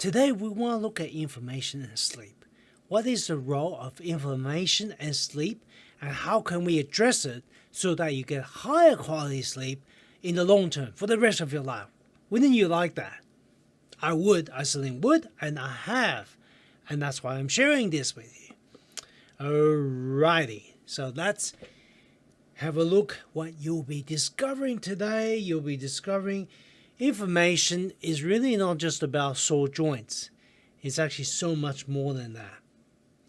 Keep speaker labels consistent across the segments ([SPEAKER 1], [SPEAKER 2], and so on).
[SPEAKER 1] Today we want to look at inflammation and sleep. What is the role of inflammation and sleep, and how can we address it so that you get higher quality sleep in the long term for the rest of your life? Wouldn't you like that? I would, I certainly would, and I have. And that's why I'm sharing this with you. Alrighty, so let's have a look what you'll be discovering today. You'll be discovering inflammation is really not just about sore joints. It's actually so much more than that.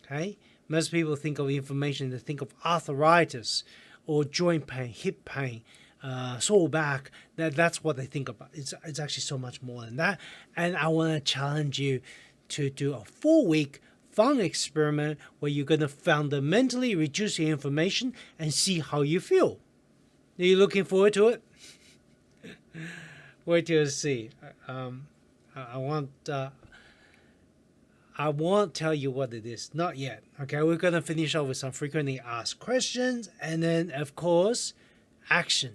[SPEAKER 1] Okay? Most people think of inflammation, they think of arthritis or joint pain, hip pain, sore back. That's what they think about. It's actually so much more than that. And I want to challenge you to do a 4-week fun experiment where you're going to fundamentally reduce your inflammation and see how you feel. Are you looking forward to it? Wait till you see. I won't tell you what it is. Not yet. Okay, we're going to finish off with some frequently asked questions. And then, of course, action.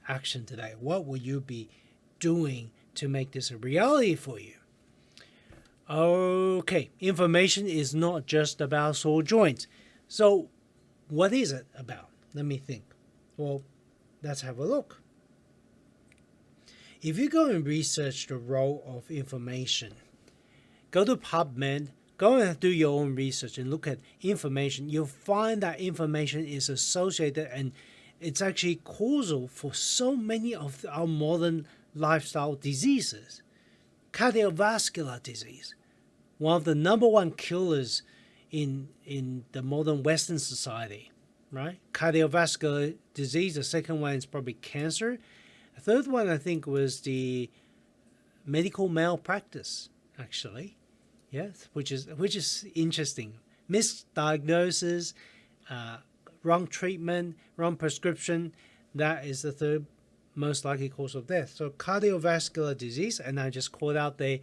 [SPEAKER 1] Action today. What will you be doing to make this a reality for you? Okay, inflammation is not just about sore joints. So, what is it about? Let me think. Well, let's have a look. If you go and research the role of inflammation, go to PubMed, go and do your own research and look at inflammation. You'll find that inflammation is associated and it's actually causal for so many of our modern lifestyle diseases. Cardiovascular disease, one of the number one killers in the modern Western society, right? Cardiovascular disease. The second one is probably cancer. The third one, I think, was the medical malpractice, actually. Yes, which is interesting. Misdiagnosis, wrong treatment, wrong prescription. That is the third most likely cause of death. So cardiovascular disease, and I just called out the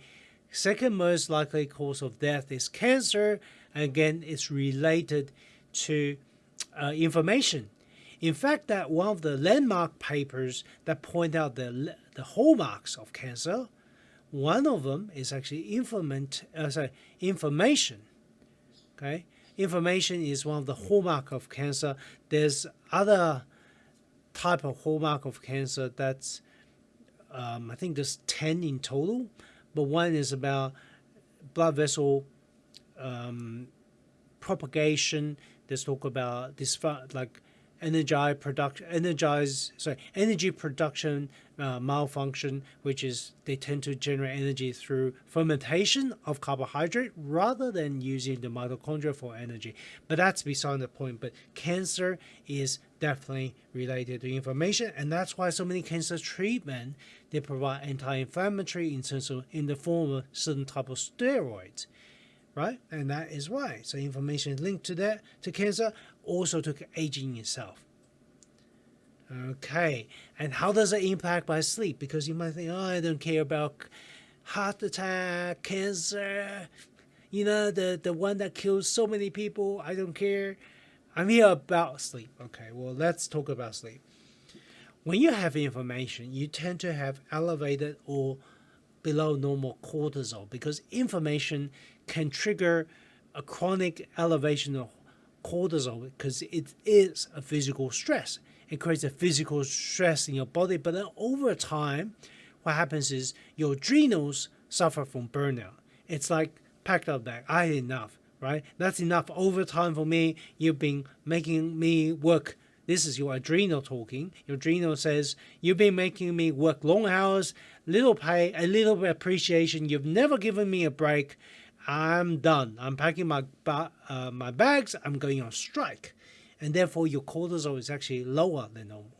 [SPEAKER 1] second most likely cause of death is cancer. Again, it's related to inflammation. In fact, that one of the landmark papers that point out the hallmarks of cancer, one of them is actually inflammation. Okay, inflammation is one of the hallmark of cancer. There's other type of hallmark of cancer that's I think there's 10 in total, but one is about blood vessel propagation. There's talk about this like energy production malfunction, which is they tend to generate energy through fermentation of carbohydrate rather than using the mitochondria for energy. But that's beside the point. But cancer is definitely related to inflammation, and that's why so many cancer treatment they provide anti-inflammatory in the form of certain type of steroids, right? And that is why. So inflammation is linked to that, to cancer, also to aging itself. Okay, and how does it impact by sleep? Because you might think, oh, I don't care about heart attack, cancer, the one that kills so many people. I don't care. I'm here about sleep. Okay, well, let's talk about sleep. When you have inflammation, you tend to have elevated or below normal cortisol because inflammation can trigger a chronic elevation of cortisol because it is a physical stress. It creates a physical stress in your body, but then over time, what happens is your adrenals suffer from burnout. It's like, packed up bag, I had enough, right? That's enough overtime for me. You've been making me work. This is your adrenal talking. Your adrenal says, you've been making me work long hours, little pay, a little bit appreciation. You've never given me a break. I'm done. I'm packing my bags. I'm going on strike. And therefore, your cortisol is actually lower than normal.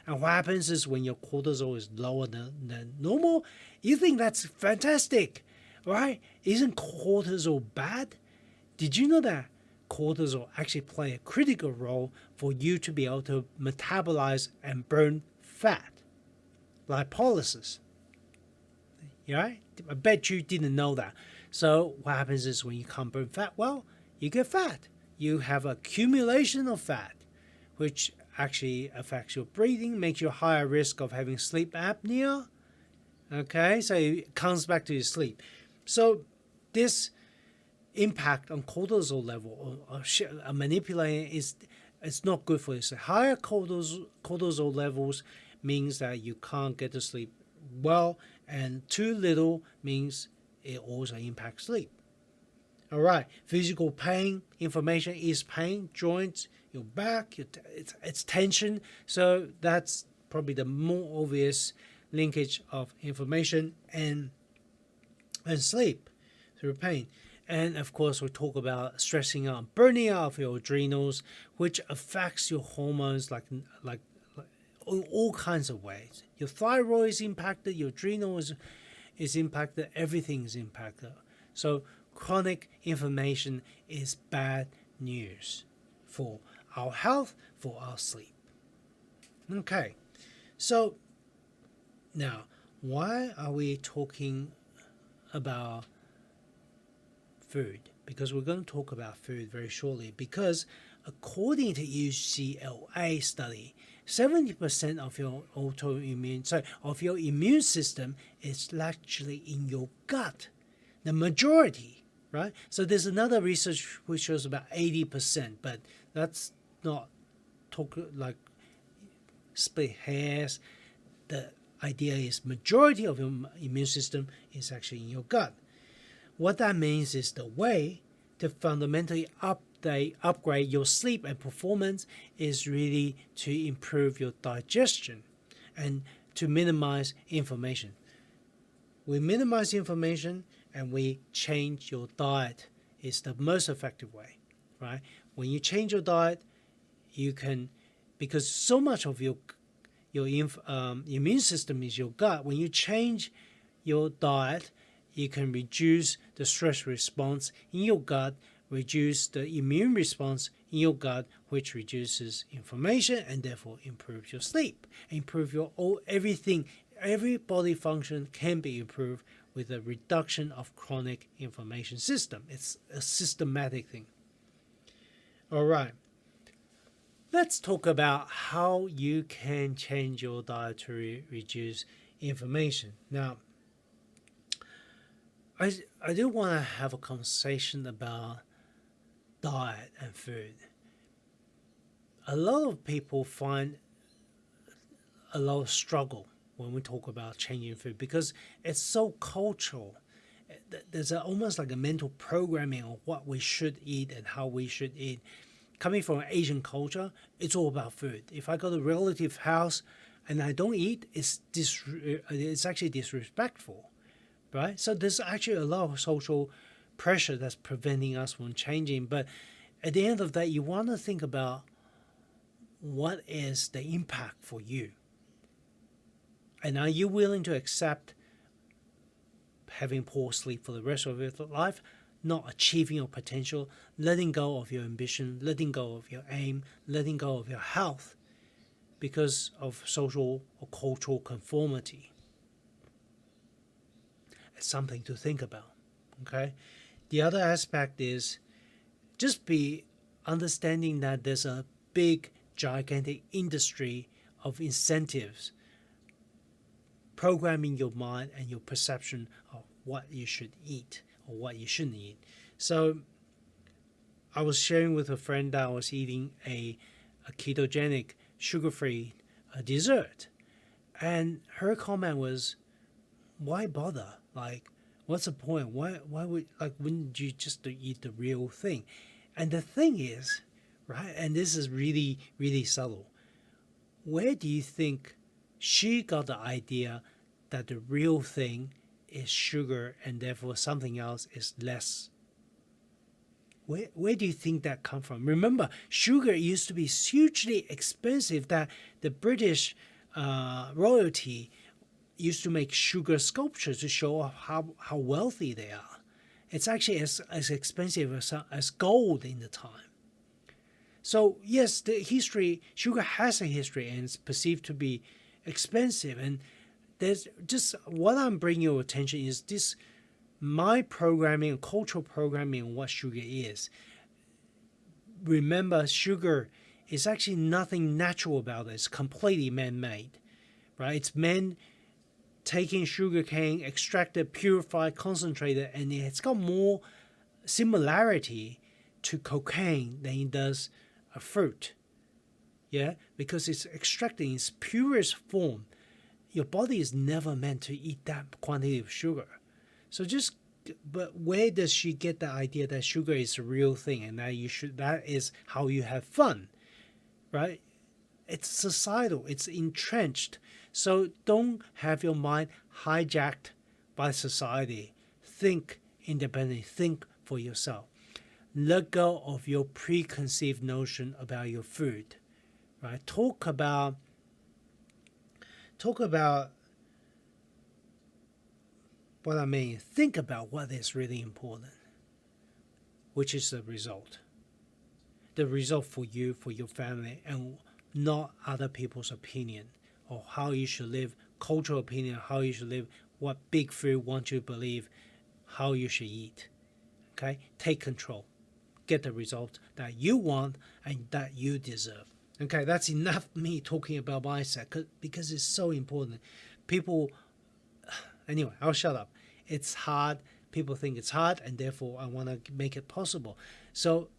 [SPEAKER 1] And what happens is when your cortisol is lower than normal, you think that's fantastic, right? Isn't cortisol bad? Did you know that cortisol actually play a critical role for you to be able to metabolize and burn fat? Lipolysis. Right? I bet you didn't know that. So what happens is when you can't burn fat, well, you get fat. You have accumulation of fat, which actually affects your breathing, makes you higher risk of having sleep apnea. Okay, so it comes back to your sleep. So this impact on cortisol level or manipulating is it's not good for you. So higher cortisol levels means that you can't get to sleep well, and too little means it also impacts sleep. All right, physical pain, inflammation is pain, joints, your back, it's tension. So that's probably the more obvious linkage of inflammation and sleep through pain. And of course, we talk about stressing out, burning out of your adrenals, which affects your hormones like in all kinds of ways. Your thyroid is impacted, your adrenals is impacted, everything is impacted. So chronic inflammation is bad news for our health, for our sleep. Okay, so now why are we talking about food? Because we're going to talk about food very shortly, because according to UCLA study, 70% of your of your immune system is actually in your gut. The majority, right? So there's another research which shows about 80%, but that's not split hairs. The idea is majority of your immune system is actually in your gut. What that means is the way to fundamentally upgrade your sleep and performance is really to improve your digestion and to minimize inflammation. We minimize inflammation and we change your diet is the most effective way, right? When you change your diet, you can, because so much of your immune system is your gut. When you change your diet, you can reduce the stress response in your gut, reduce the immune response in your gut, which reduces inflammation and therefore improves your sleep, improve your everything. Every body function can be improved with a reduction of chronic inflammation system. It's a systematic thing. All right. Let's talk about how you can change your diet to reduce inflammation. Now, I do want to have a conversation about diet and food. A lot of people find a lot of struggle when we talk about changing food because it's so cultural. There's almost like a mental programming of what we should eat and how we should eat. Coming from an Asian culture, it's all about food. If I go to a relative house and I don't eat, it's actually disrespectful, right? So there's actually a lot of social pressure that's preventing us from changing. But at the end of that, you want to think about what is the impact for you. And are you willing to accept having poor sleep for the rest of your life, not achieving your potential, letting go of your ambition, letting go of your aim, letting go of your health because of social or cultural conformity? It's something to think about, okay? The other aspect is just be understanding that there's a big, gigantic industry of incentives programming your mind and your perception of what you should eat or what you shouldn't eat. So I was sharing with a friend that I was eating a ketogenic, sugar-free dessert. And her comment was, why bother? Like, what's the point? Why wouldn't you just eat the real thing? And the thing is, right, and this is really, really subtle, where do you think she got the idea that the real thing is sugar and therefore something else is less? Where do you think that come from? Remember, sugar used to be hugely expensive, that the British royalty used to make sugar sculptures to show off how wealthy they are. It's actually as expensive as gold in the time. So yes, the history, sugar has a history and it's perceived to be expensive. And there's just what I'm bringing your attention is this, my programming, cultural programming on what sugar is. Remember, sugar is actually nothing natural about it. It's completely man-made, right? It's taking sugar cane, extracted, purified, concentrated, and it's got more similarity to cocaine than it does a fruit. Yeah, because it's extracted in its purest form. Your body is never meant to eat that quantity of sugar. So but where does she get the idea that sugar is a real thing and that is how you have fun, right? It's societal, it's entrenched. So don't have your mind hijacked by society. Think independently, think for yourself. Let go of your preconceived notion about your food, right? Talk about what I mean. Think about what is really important, which is the result. The result for you, for your family, and not other people's opinion or how you should live, cultural opinion, how you should live, what big food wants you to believe, how you should eat. Okay? Take control. Get the result that you want and that you deserve. Okay, that's enough me talking about mindset because it's so important. People, anyway, I'll shut up. It's hard. People think it's hard, and therefore I want to make it possible. So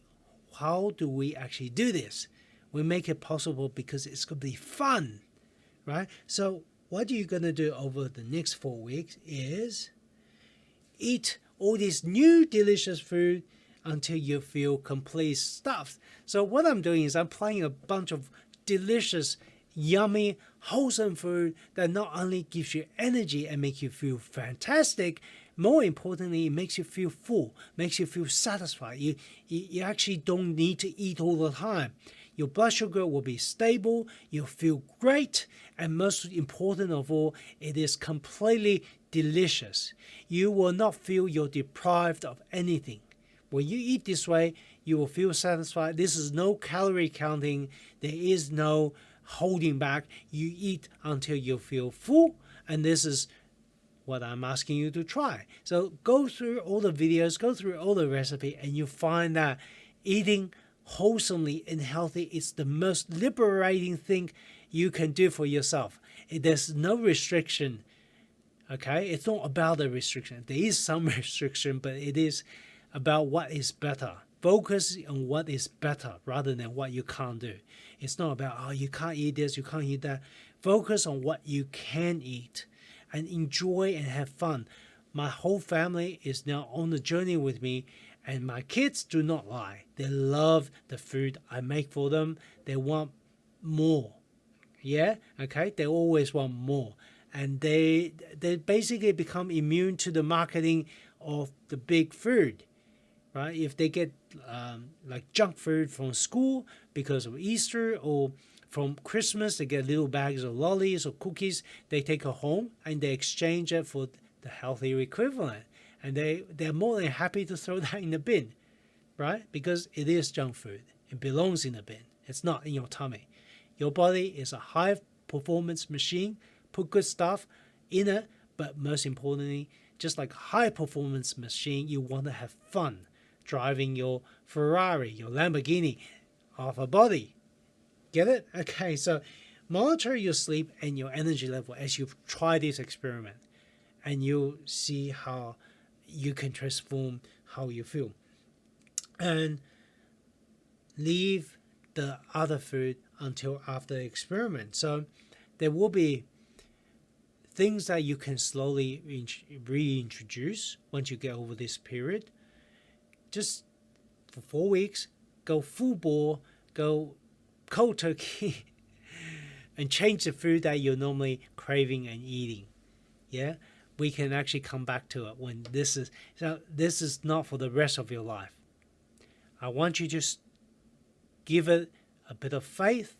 [SPEAKER 1] how do we actually do this? We make it possible because it's going to be fun, right? So what you're going to do over the next 4 weeks is eat all this new delicious food until you feel completely stuffed. So what I'm doing is I'm playing a bunch of delicious, yummy, wholesome food that not only gives you energy and makes you feel fantastic, more importantly, it makes you feel full, makes you feel satisfied. You actually don't need to eat all the time. Your blood sugar will be stable, you'll feel great, and most important of all, it is completely delicious. You will not feel you're deprived of anything. When you eat this way, you will feel satisfied. This is no calorie counting. There is no holding back. You eat until you feel full, and this is what I'm asking you to try. So go through all the videos, go through all the recipe, and you find that eating wholesomely and healthy is the most liberating thing you can do for yourself. There's no restriction. Okay, it's not about the restriction. There is some restriction, but it is about what is better. Focus on what is better rather than what you can't do. It's not about, oh, you can't eat this, you can't eat that. Focus on what you can eat and enjoy and have fun. My whole family is now on the journey with me, and my kids do not lie. They love the food I make for them. They want more. Yeah? Okay? They always want more. And they basically become immune to the marketing of the big food. Right? If they get like junk food from school because of Easter, or from Christmas, they get little bags of lollies or cookies, they take it home and they exchange it for the healthier equivalent. And they're more than happy to throw that in the bin, right? Because it is junk food. It belongs in the bin. It's not in your tummy. Your body is a high performance machine. Put good stuff in it, but most importantly, just like a high performance machine, you want to have fun driving your Ferrari, your Lamborghini off a body. Get it? Okay, so monitor your sleep and your energy level as you try this experiment, and you'll see how you can transform how you feel. And leave the other food until after the experiment. So there will be things that you can slowly reintroduce once you get over this period. Just for 4 weeks, go full bore, go cold turkey, and change the food that you're normally craving and eating. Yeah, we can actually come back to it when this is not for the rest of your life. I want you to just give it a bit of faith,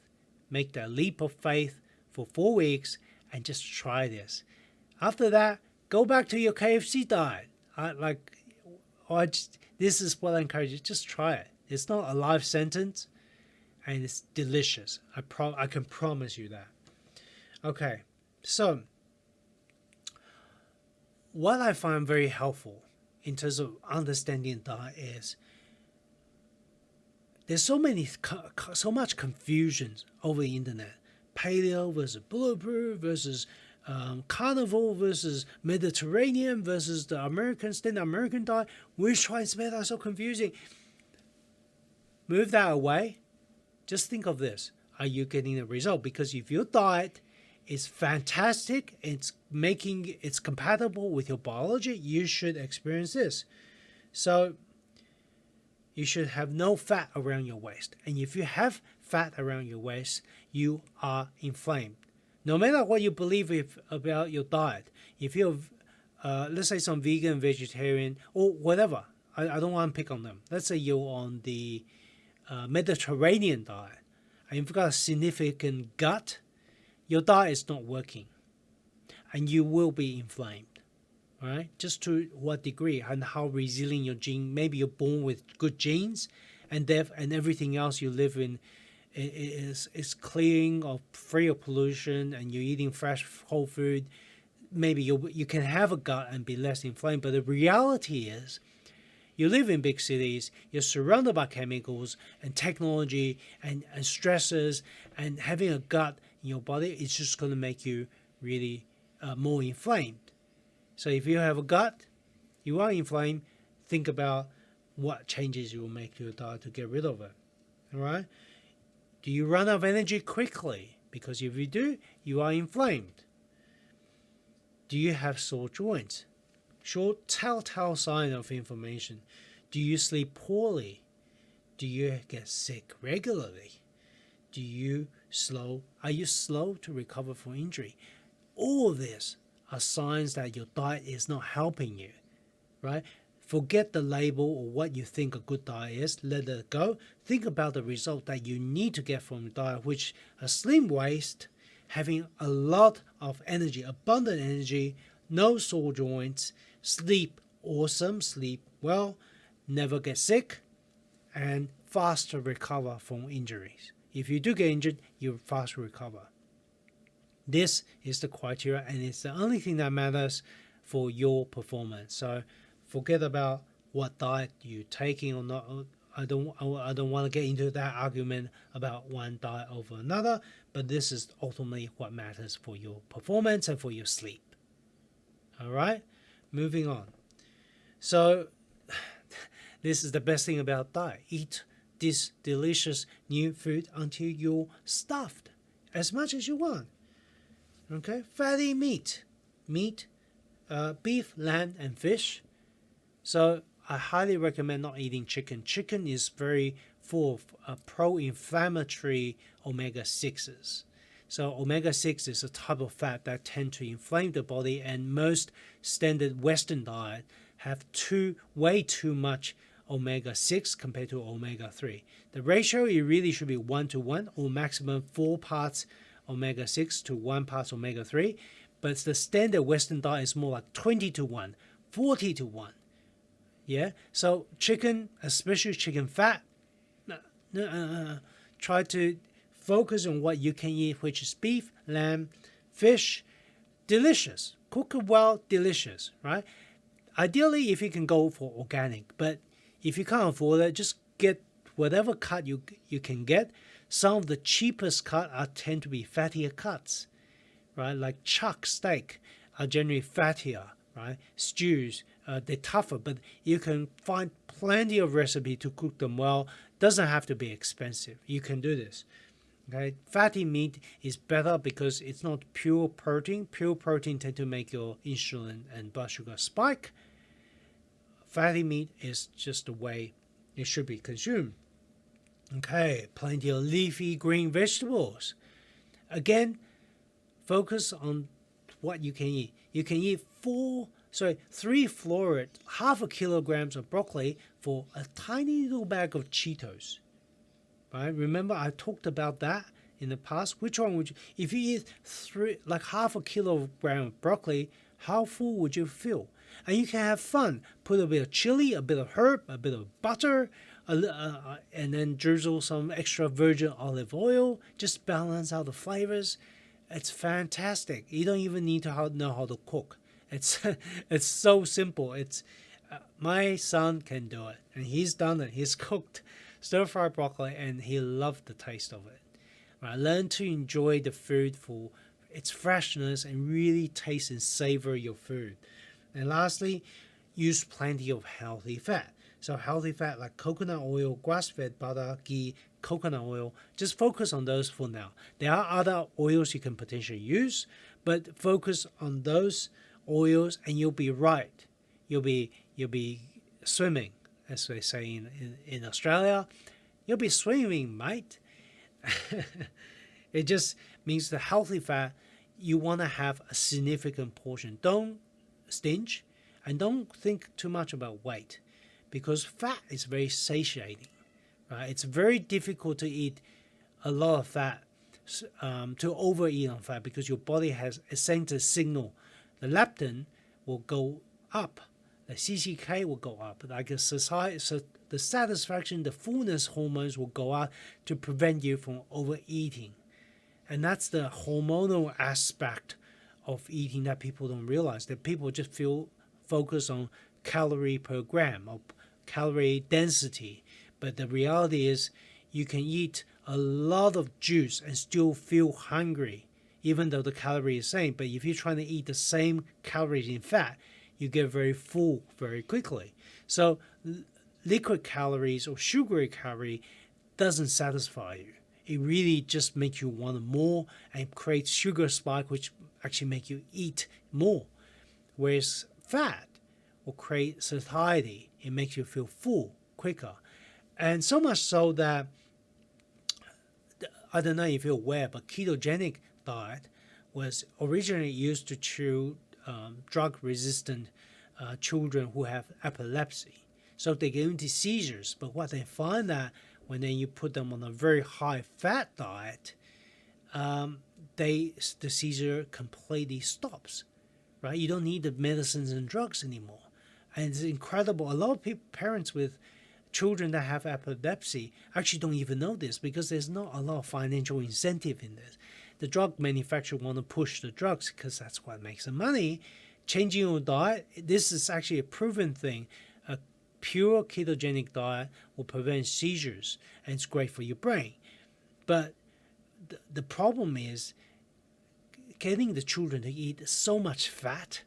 [SPEAKER 1] make that leap of faith for 4 weeks, and just try this. After that, go back to your KFC diet. This is what I encourage you. Just try it. It's not a life sentence, and it's delicious. I can promise you that. Okay, so what I find very helpful in terms of understanding diet is there's so much confusion over the internet. Paleo versus bulletproof versus carnivore versus Mediterranean versus the standard American diet. Which one is better? So confusing. Move that away. Just think of this. Are you getting the result? Because if your diet is fantastic, it's compatible with your biology, you should experience this. So you should have no fat around your waist. And if you have fat around your waist, you are inflamed. No matter what you believe about your diet, if you're, let's say some vegan, vegetarian, or whatever, I don't want to pick on them. Let's say you're on the Mediterranean diet, and you've got a significant gut, your diet is not working, and you will be inflamed. Right? Just to what degree and how resilient your gene. Maybe you're born with good genes, and everything else you live in is clean or free of pollution, and you're eating fresh whole food. Maybe you can have a gut and be less inflamed. But the reality is, you live in big cities. You're surrounded by chemicals and technology and stresses, and having a gut in your body is just going to make you really more inflamed. So if you have a gut, you are inflamed, think about what changes you will make to your diet to get rid of it. All right? Do you run out of energy quickly? Because if you do, you are inflamed. Do you have sore joints? Short telltale sign of inflammation. Do you sleep poorly? Do you get sick regularly? Are you slow to recover from injury? All of this are signs that your diet is not helping you, right? Forget the label or what you think a good diet is. Let it go. Think about the result that you need to get from your diet, which a slim waist, having a lot of energy, abundant energy, no sore joints, sleep awesome, sleep well, never get sick, and faster recover from injuries. If you do get injured, you fast recover. This is the criteria, and it's the only thing that matters for your performance. So forget about what diet you're taking or not. I don't want to get into that argument about one diet over another, but this is ultimately what matters for your performance and for your sleep. All right, moving on. So this is the best thing about diet. Eat this delicious new food until you're stuffed as much as you want. Okay, fatty meat, beef, lamb, and fish. So I highly recommend not eating chicken. Chicken is very full of pro-inflammatory omega-6s. So omega-6 is a type of fat that tend to inflame the body, and most standard Western diet have way too much omega-6 compared to omega-3. The ratio, it really should be 1:1 or maximum 4 parts omega-6 to 1 part omega-3, but the standard Western diet is more like 20:1, 40:1. Yeah, so chicken, especially chicken fat, try to focus on what you can eat, which is beef, lamb, fish. Delicious, cook it well, delicious, right? Ideally, if you can go for organic, but if you can't afford it, just get whatever cut you can get. Some of the cheapest cuts tend to be fattier cuts, right? Like chuck steak are generally fattier, right? Stews, they're tougher, but you can find plenty of recipe to cook them well. Doesn't have to be expensive. You can do this. Okay, fatty meat is better because it's not pure protein. Pure protein tend to make your insulin and blood sugar spike. Fatty meat is just the way it should be consumed. Okay, plenty of leafy green vegetables. Again, focus on what you can eat. You can eat 3 florid, half a kilograms of broccoli for a tiny little bag of Cheetos. Right? Remember, I talked about that in the past. Which one would you, if you eat half a kilogram of broccoli, how full would you feel? And you can have fun. Put a bit of chili, a bit of herb, a bit of butter, and then drizzle some extra virgin olive oil. Just balance out the flavors. It's fantastic. You don't even need to know how to cook. It's it's so simple. It's my son can do it, and he's done it. He's cooked stir-fried broccoli, and he loved the taste of it. Right? Learn to enjoy the food for its freshness and really taste and savor your food. And lastly, use plenty of healthy fat. So healthy fat like coconut oil, grass-fed butter, ghee, coconut oil, just focus on those for now. There are other oils you can potentially use, but focus on those oils and you'll be right. You'll be swimming, as they say in Australia. You'll be swimming, mate. It just means the healthy fat, you want to have a significant portion. Don't stinge and don't think too much about weight, because fat is very satiating, right? It's very difficult to eat a lot of fat, to overeat on fat, because your body has a sent a signal. The leptin will go up, the CCK will go up, like a society, so the satisfaction, the fullness hormones will go up to prevent you from overeating. And that's the hormonal aspect of eating that people don't realize, that people just feel focused on calorie per gram or calorie density. But the reality is you can eat a lot of juice and still feel hungry, even though the calorie is the same. But if you're trying to eat the same calories in fat, you get very full very quickly. So liquid calories or sugary calorie doesn't satisfy you. It really just makes you want more and creates sugar spike, which actually make you eat more. Whereas fat will create satiety. It makes you feel full quicker. And so much so that, I don't know if you're aware, but ketogenic diet was originally used to treat drug-resistant children who have epilepsy. So they get into seizures, but what they find that when then you put them on a very high fat diet, the seizure completely stops, right? You don't need the medicines and drugs anymore. And it's incredible. A lot of people, parents with children that have epilepsy actually don't even know this, because there's not a lot of financial incentive in this. The drug manufacturer want to push the drugs because that's what makes the money. Changing your diet, this is actually a proven thing. A pure ketogenic diet will prevent seizures, and it's great for your brain. But the problem is getting the children to eat so much fat.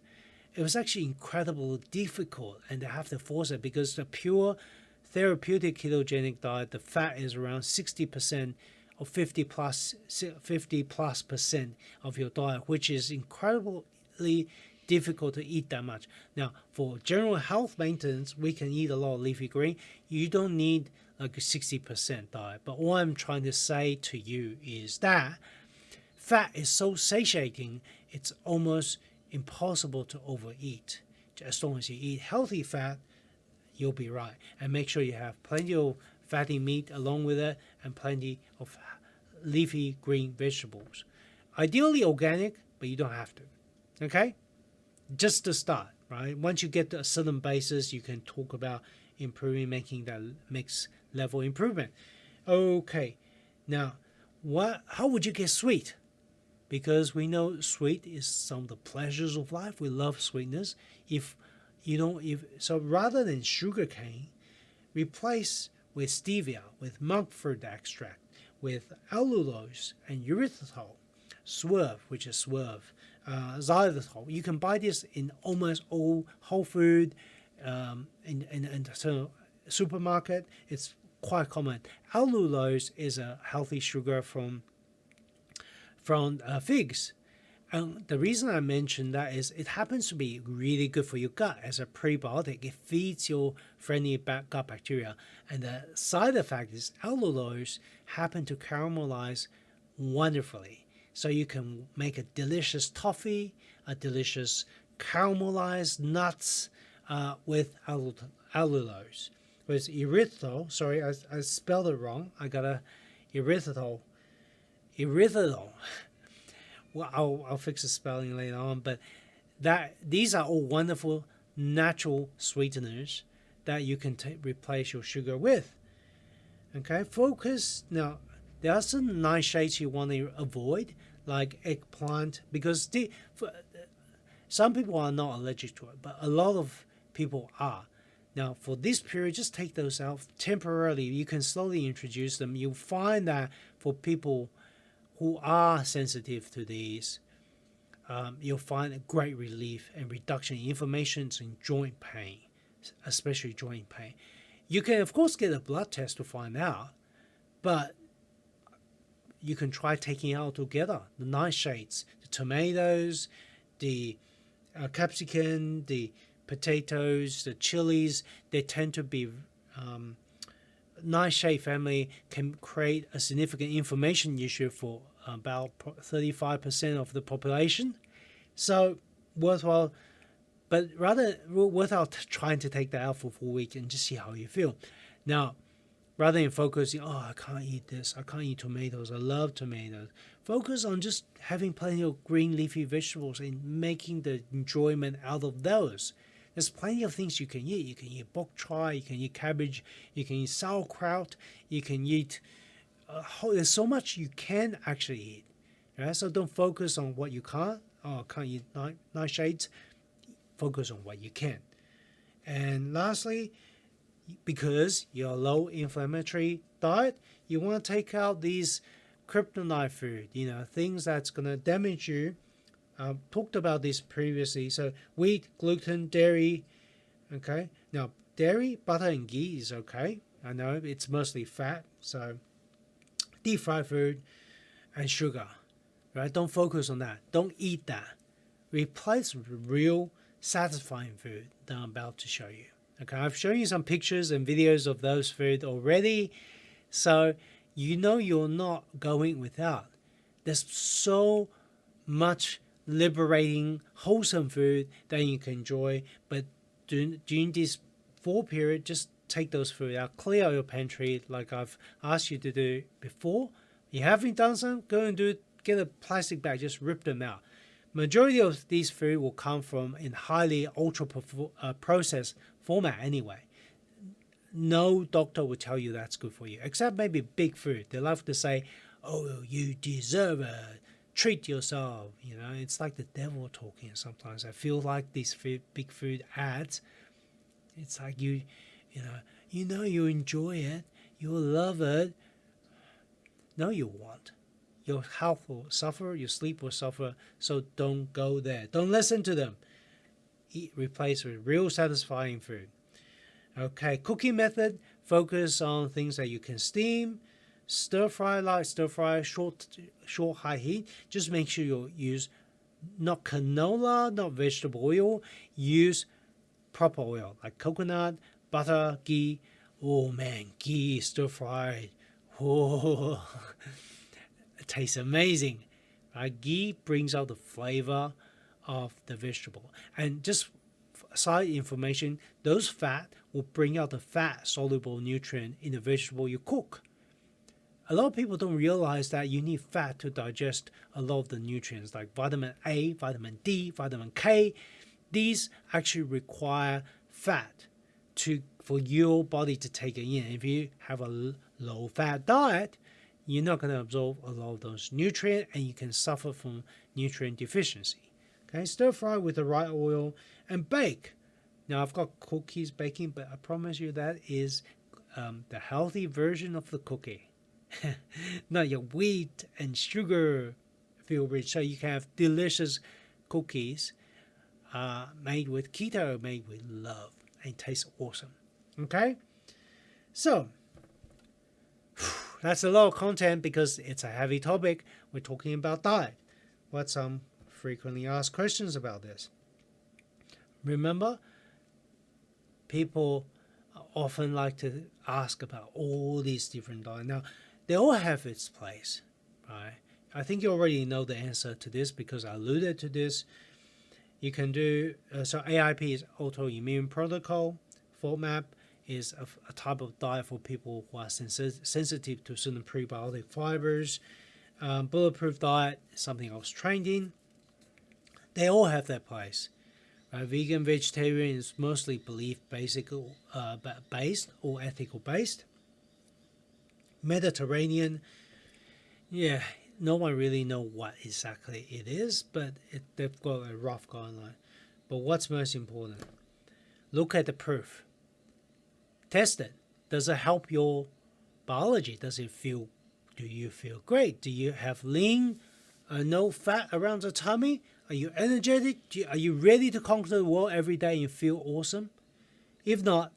[SPEAKER 1] It was actually incredibly difficult, and they have to force it, because the pure therapeutic ketogenic diet, the fat is around 60% or 50 plus percent of your diet, which is incredibly difficult to eat that much. Now, for general health maintenance, we can eat a lot of leafy green. You don't need like a 60% diet. But what I'm trying to say to you is that fat is so satiating, it's almost impossible to overeat. As long as you eat healthy fat, you'll be right. And make sure you have plenty of fatty meat along with it, and plenty of leafy green vegetables. Ideally organic, but you don't have to. Okay? Just to start, right? Once you get to a certain basis, you can talk about improving, making that mix level improvement. Okay, now how would you get sweet? Because we know sweet is some of the pleasures of life. We love sweetness. So rather than sugar cane, replace with stevia, with monk fruit extract, with allulose and erythritol, swerve, which is swerve, xylitol. You can buy this in almost all Whole Food, in supermarket. It's quite common. Allulose is a healthy sugar from figs. And the reason I mention that is it happens to be really good for your gut as a prebiotic. It feeds your friendly gut bacteria. And the side effect is allulose happen to caramelize wonderfully. So you can make a delicious toffee, a delicious caramelized nuts with allulose. With erythritol, sorry, I spelled it wrong. I got a erythritol. Well, I'll fix the spelling later on, but these are all wonderful natural sweeteners that you can replace your sugar with. Okay, focus. Now, there are some nightshades you want to avoid, like eggplant, because some people are not allergic to it, but a lot of people are. Now, for this period, just take those out temporarily. You can slowly introduce them. You'll find that for people who are sensitive to these, you'll find a great relief and reduction in inflammation and joint pain, especially joint pain. You can, of course, get a blood test to find out, but you can try taking it out together. The nightshades, the tomatoes, the capsicum, the potatoes, the chilies, they tend to be nightshade family can create a significant inflammation issue for about 35% of the population. So worthwhile, but rather worthwhile trying to take that out for 4 weeks and just see how you feel. Now, rather than focusing, I can't eat this, I can't eat tomatoes, I love tomatoes. Focus on just having plenty of green leafy vegetables and making the enjoyment out of those. There's plenty of things you can eat. You can eat bok choy, you can eat cabbage, you can eat sauerkraut, you can eat, there's so much you can actually eat. Right? So don't focus on what you can't. I can't eat nightshades. Focus on what you can. And lastly, because you're a low inflammatory diet, you want to take out these kryptonite food, things that's going to damage you. Talked about this previously. So wheat, gluten, dairy. Okay. Now, dairy, butter, and ghee is okay. I know it's mostly fat. So deep fried food and sugar. Right? Don't focus on that. Don't eat that. Replace with real satisfying food that I'm about to show you. Okay, I've shown you some pictures and videos of those food already, so you're not going without. There's so much liberating, wholesome food that you can enjoy, but during this fall period, just take those food out, clear out your pantry like I've asked you to do before. If you haven't done so, go and get a plastic bag, just rip them out. Majority of these food will come from in highly ultra processed format anyway. No doctor will tell you that's good for you, except maybe big food. They love to say, you deserve it, treat yourself. It's like the devil talking sometimes. I feel like these big food ads, it's like you enjoy it, you'll love it. No, you won't. Your health will suffer, your sleep will suffer, so don't go there. Don't listen to them. Replace with real satisfying food. Okay, cooking method, focus on things that you can steam, stir fry, short high heat. Just make sure you use not canola, not vegetable oil. Use proper oil like coconut, butter, ghee. Oh man, ghee stir fried. Oh. It tastes amazing. Ghee brings out the flavor of the vegetable. And just side information, those fat will bring out the fat soluble nutrient in the vegetable you cook. A lot of people don't realize that you need fat to digest a lot of the nutrients like vitamin A, vitamin D, vitamin K. These actually require fat for your body to take it in. If you have a low fat diet, you're not going to absorb a lot of those nutrients and you can suffer from nutrient deficiency. Okay, stir fry with the right oil and bake. Now I've got cookies baking, but I promise you that is the healthy version of the cookie. Not your wheat and sugar feel rich. So you can have delicious cookies made with keto, made with love, and taste awesome. Okay, so that's a lot of content because it's a heavy topic. We're talking about diet. What's some frequently asked questions about this? Remember, people often like to ask about all these different diets. Now, they all have its place, right? I think you already know the answer to this because I alluded to this. You can do, so AIP is autoimmune protocol. FODMAP is a type of diet for people who are sensitive to certain prebiotic fibers. Bulletproof diet is something I was trained in. They all have their place. Vegan, vegetarian is mostly belief-based or ethical based. Mediterranean, no one really knows what exactly it is, but they've got a rough guideline. But what's most important? Look at the proof. Test it. Does it help your biology? Do you feel great? Do you have lean, no fat around the tummy? Are you energetic? Are you ready to conquer the world every day and feel awesome? If not,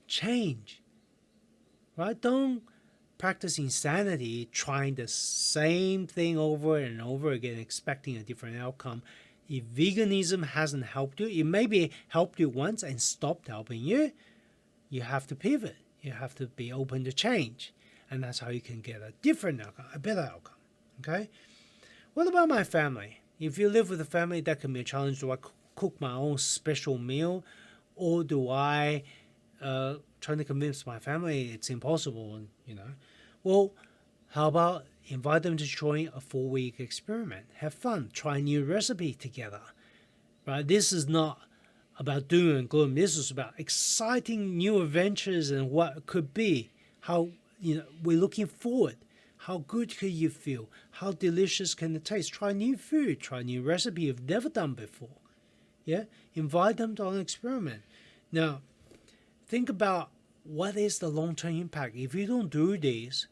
[SPEAKER 1] change. Right? Don't practice insanity trying the same thing over and over again, expecting a different outcome. If veganism hasn't helped you, it maybe helped you once and stopped helping you. You have to pivot. You have to be open to change. And that's how you can get a different outcome, a better outcome. Okay? What about my family? If you live with a family, that can be a challenge. Do I cook my own special meal? Or do I trying to convince my family it's impossible, Well, how about invite them to join a 4-week experiment? Have fun, try a new recipe together. Right? This is not about doom and gloom. This is about exciting new adventures and what could be. How we're looking forward. How good could you feel? How delicious can it taste? Try new food, try a new recipe you've never done before. Yeah? Invite them to an experiment. Now, think about what is the long-term impact. If you don't do this,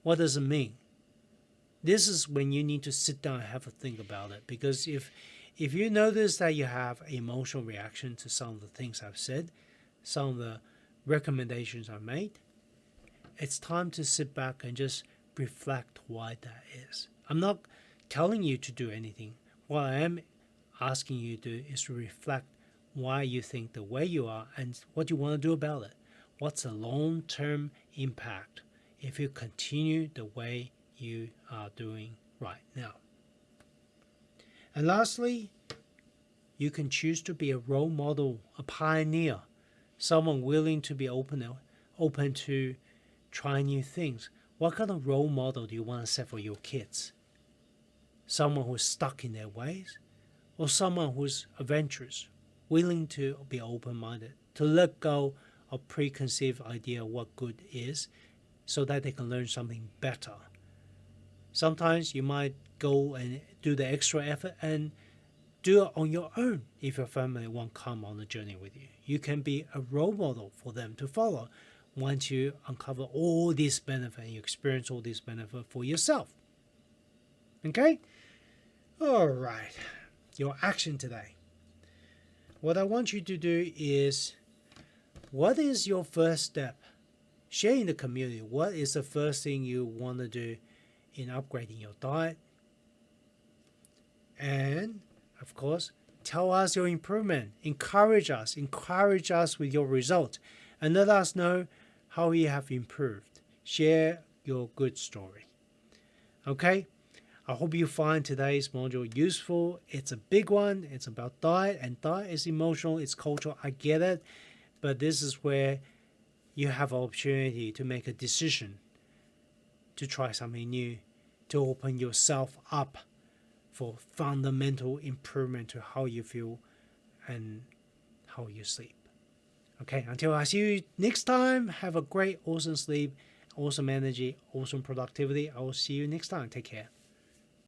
[SPEAKER 1] what does it mean? This is when you need to sit down and have a think about it. Because if you notice that you have an emotional reaction to some of the things I've said, some of the recommendations I made, it's time to sit back and just reflect why that is. I'm not telling you to do anything. What I am asking you to do is to reflect why you think the way you are and what you want to do about it. What's the long-term impact if you continue the way you are doing right now? And lastly, you can choose to be a role model, a pioneer, someone willing to be open to try new things. What kind of role model do you want to set for your kids? Someone who's stuck in their ways, or someone who's adventurous, willing to be open-minded, to let go of preconceived idea of what good is, so that they can learn something better. Sometimes you might go and do the extra effort and do it on your own if your family won't come on the journey with you. You can be a role model for them to follow once you uncover all these benefits, you experience all these benefits for yourself. Okay? All right. Your action today. What I want you to do is, what is your first step? Share in the community. What is the first thing you want to do in upgrading your diet? And, of course, tell us your improvement. Encourage us with your result. And let us know how you have improved. Share your good story. Okay? I hope you find today's module useful. It's a big one. It's about diet, and diet is emotional, it's cultural. I get it. But this is where you have an opportunity to make a decision, to try something new, to open yourself up for fundamental improvement to how you feel and how you sleep. Okay, until I see you next time, have a great, awesome sleep, awesome energy, awesome productivity. I will see you next time. Take care.